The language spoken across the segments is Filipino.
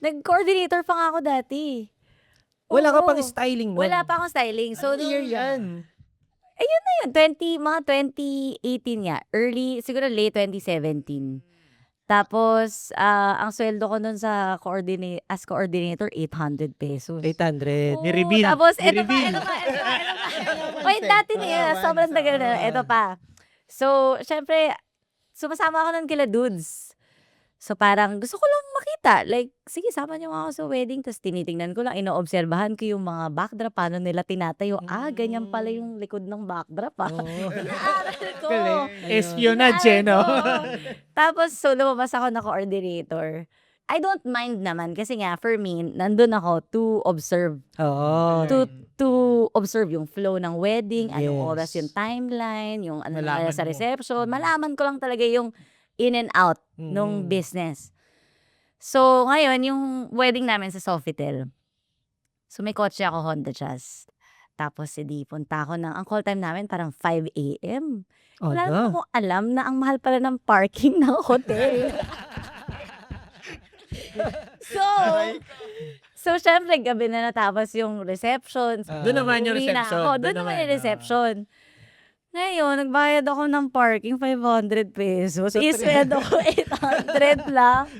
Nag-coordinator pa nga ako dati. Wala ka Oo. pang styling nun? Wala pa akong styling. So, Ano year yan? ayun na yun, mga 2018 nga. Early, siguro late 2017. Tapos, ang sweldo ko nun sa as coordinator, 800 pesos. 800. Oo, Ni-reveal. tapos, eto pa. Ni-reveal. Wait, dati na yun. Sobrang tagal na. Eto pa. So, syempre, sumasama ako nun kila dudes. So, parang gusto ko lang makita. Like, sige, sama niyo nga ako sa wedding. Tapos, tinitingnan ko lang, inoobserbahan ko yung mga backdrop, paano nila tinatayo. Ganyan pala yung likod ng backdrop, Oo. Inaaral ko. Galing. Ayun. Espionage, eh, no? Tapos, so, lumabas ako na coordinator. I don't mind naman kasi nga, for me, nandun ako to observe. Oo. To observe yung flow ng wedding, anong Yes. oras yung timeline, yung ano Malaman sa mo. reception. Malaman ko lang talaga yung in and out nung Mm. business. So, ngayon, yung wedding namin sa Sofitel. So, may kotse ako, Honda Jazz. Tapos, edi punta ako ang call time namin parang 5 a.m. Wala naman akong alam na ang mahal pala ng parking ng hotel. So, syempre, gabi na natapos yung reception. Doon naman yung Uwi na reception. ako. Doon naman yung reception. Ngayon, nagbayad ako ng parking 500 pesos. Isweldo ko 800 lang.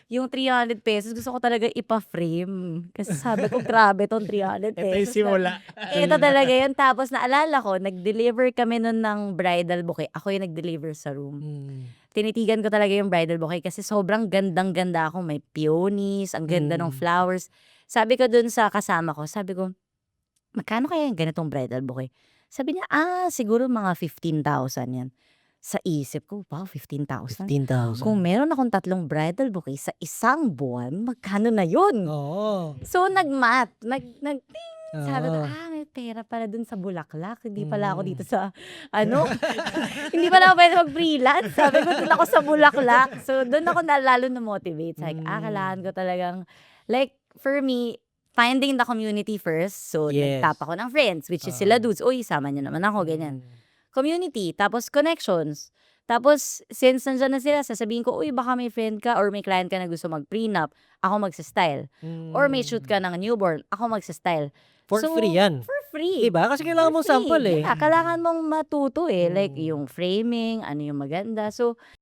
Yung 300 pesos, gusto ko talaga ipa-frame. Kasi sabi ko, grabe tong 300 Ito yung pesos. simula. Ito talaga yun. Tapos naalala ko, nag-deliver kami nun ng bridal bouquet. Ako yung nag-deliver sa room. Tinitigan ko talaga yung bridal bouquet kasi sobrang gandang-ganda ako. May peonies, ang ganda ng flowers. Sabi ko dun sa kasama ko, sabi ko, magkano kaya yung ganitong bridal bouquet? Sabi niya, siguro mga 15,000 yan. Sa isip ko, wow, 15,000. 15,000. Kung meron akong 3 bridal bouquet sa isang buwan, magkano na yun? Oo. So, nag-math. Ting! Sabi ko, Oo. may pera pala dun sa Bulaklak. Hindi pala ako dito sa, hindi pala ako pwede mag-freelance. Sabi ko, dun ako sa Bulaklak. So, dun ako lalo na-motivate. Like, kailangan ko talagang, like, for me, finding the community first. So, Yes. nagtap ako ng friends, which is sila dudes. Uy, sama niyo naman ako, ganyan. Community, tapos connections. Tapos, since nandyan na sila, sasabihin ko, uy, baka may friend ka or may client ka na gusto mag-prenup, ako magsa-style. Or may shoot ka ng newborn, ako magsa-style. For So, free yan. For free. Diba? Kasi kailangan mong For free. sample eh. Yeah, kailangan mong matuto eh. Like, yung framing, ano yung maganda. So,